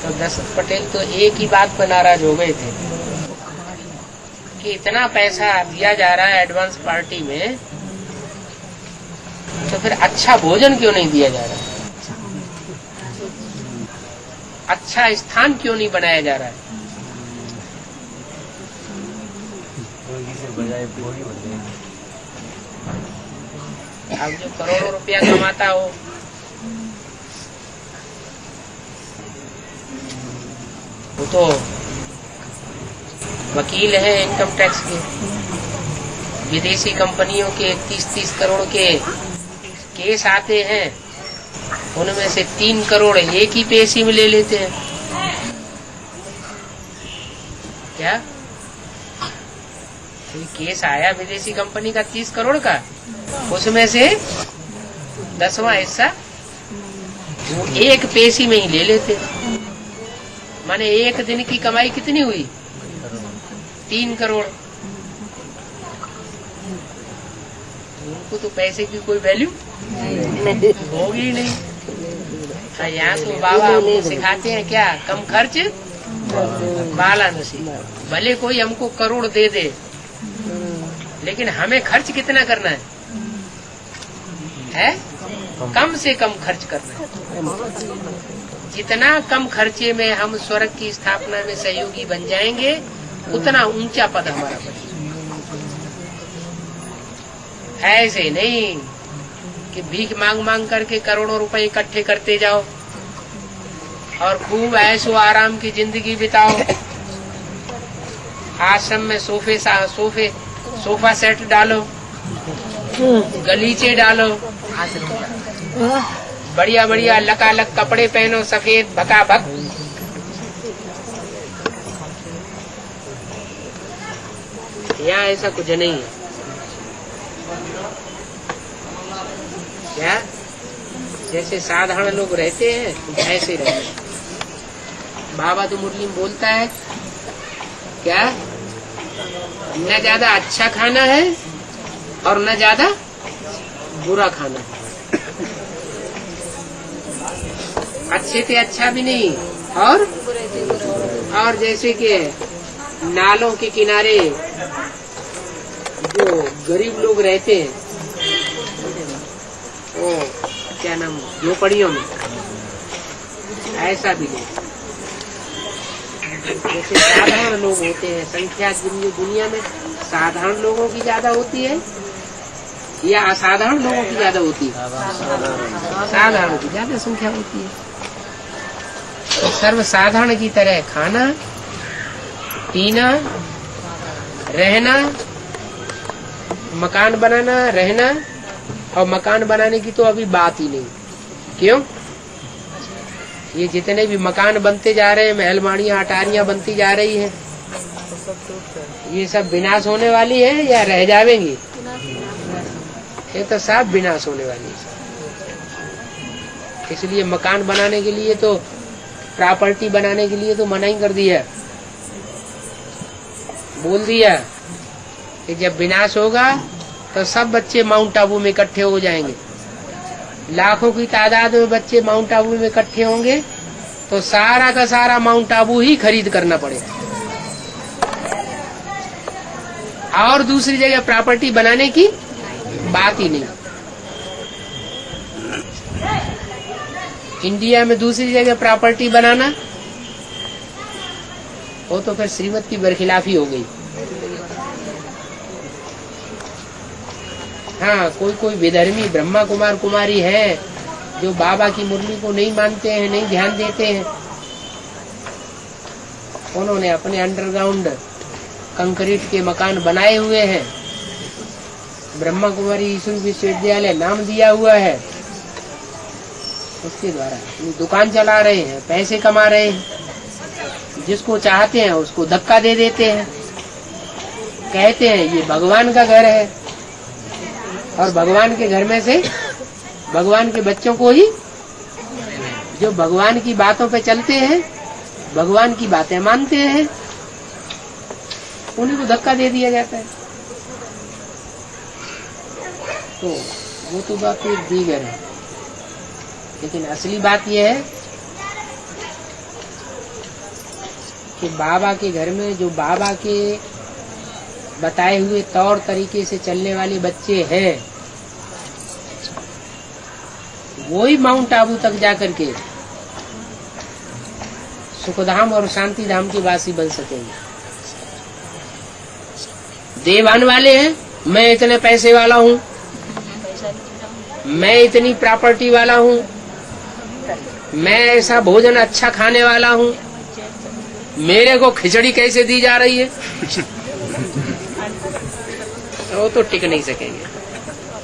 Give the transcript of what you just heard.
तो दशरथ पटेल तो एक ही बात पर नाराज हो गए थे कि इतना पैसा दिया जा रहा है एडवांस पार्टी में, तो फिर अच्छा भोजन क्यों नहीं दिया जा रहा है, अच्छा स्थान क्यों नहीं बनाया जा रहा है। अब जो करोड़ों रुपया कमाता हो, वो तो वकील है इनकम टैक्स के, विदेशी कंपनियों के 30-30 करोड़ के केस आते हैं, उनमें से 3 करोड़ एक ही पेशी में ले लेते हैं। क्या केस आया विदेशी कंपनी का 30 करोड़ का, उसमें से 10वां हिस्सा वो एक पेशी में ही ले लेते। माने एक दिन की कमाई कितनी हुई, 3 करोड़। उनको तो पैसे की कोई वैल्यू होगी नहीं। यहाँ तो बाबा हमको सिखाते हैं क्या, कम खर्च बाला नसीब। भले कोई हमको करोड़ दे दे, लेकिन हमें खर्च कितना करना है? कम से कम खर्च करना है। जितना कम खर्चे में हम स्वर्ग की स्थापना में सहयोगी बन जाएंगे, उतना ऊंचा पद हमारा बनेगा। ऐसे नहीं कि भीख मांग मांग करके करोड़ों रुपए इकट्ठे करते जाओ और खूब ऐशो आराम की जिंदगी बिताओ। आश्रम में सोफा सेट डालो, गलीचे डालो, बढ़िया बढ़िया लकालक कपड़े पहनो, सफेद भकाभक। यहाँ ऐसा कुछ नहीं है। क्या जैसे साधारण लोग रहते हैं ऐसे रहते हैं। बाबा तो मुरली में बोलता है क्या, न ज्यादा अच्छा खाना है और न ज्यादा बुरा खाना है। अच्छे से अच्छा भी नहीं और जैसे कि नालों के किनारे जो गरीब लोग रहते हैं, वो क्या नाम, झोपड़ियों में, ऐसा भी नहीं। जैसे साधारण लोग होते हैं, संख्या दुनिया में साधारण लोगों की ज्यादा होती है या असाधारण लोगों की ज्यादा होती है? साधारण की ज्यादा संख्या होती है। तो सर्वसाधारण की तरह खाना, पीना, रहना, मकान बनाना, रहना, और मकान बनाने की तो अभी बात ही नहीं। क्यों? ये जितने भी मकान बनते जा रहे हैं, महलमाड़ियाँ अटारियाँ बनती जा रही हैं, ये सब विनाश होने वाली है या रह जाएंगी? ये तो सब विनाश होने वाली है। इसलिए मकान बनाने के लिए तो, प्रॉपर्टी बनाने के लिए तो मना ही कर दिया, बोल दिया कि जब विनाश होगा तो सब बच्चे माउंट आबू में इकट्ठे हो जाएंगे। लाखों की तादाद में बच्चे माउंट आबू में इकट्ठे होंगे तो सारा का सारा माउंट आबू ही खरीद करना पड़ेगा, और दूसरी जगह प्रॉपर्टी बनाने की बात ही नहीं। इंडिया में दूसरी जगह प्रॉपर्टी बनाना, वो तो फिर श्रीमत की बरखिलाफी हो गई। हाँ, कोई विधर्मी ब्रह्मा कुमार कुमारी है जो बाबा की मुरली को नहीं मानते हैं, नहीं ध्यान देते हैं। उन्होंने अपने अंडरग्राउंड कंक्रीट के मकान बनाए हुए हैं, ब्रह्मा कुमारी ईश्वर विश्वविद्यालय नाम दिया हुआ है, उसके द्वारा दुकान चला रहे हैं, पैसे कमा रहे हैं। जिसको चाहते हैं उसको धक्का दे देते हैं, कहते हैं ये भगवान का घर है, और भगवान के घर में से भगवान के बच्चों को ही, जो भगवान की बातों पे चलते हैं, भगवान की बातें मानते हैं, उन्हीं को धक्का दे दिया जाता है। तो वो तो बात एक दीगर है, लेकिन असली बात यह है कि बाबा के घर में जो बाबा के बताए हुए तौर तरीके से चलने वाले बच्चे हैं, वो ही माउंट आबू तक जाकर के सुखधाम और शांति धाम के वासी बन सकेंगे। देवान वाले हैं, मैं इतने पैसे वाला हूँ, मैं इतनी प्रॉपर्टी वाला हूँ, मैं ऐसा भोजन अच्छा खाने वाला हूँ, मेरे को खिचड़ी कैसे दी जा रही है, वो तो टिक नहीं सकेंगे।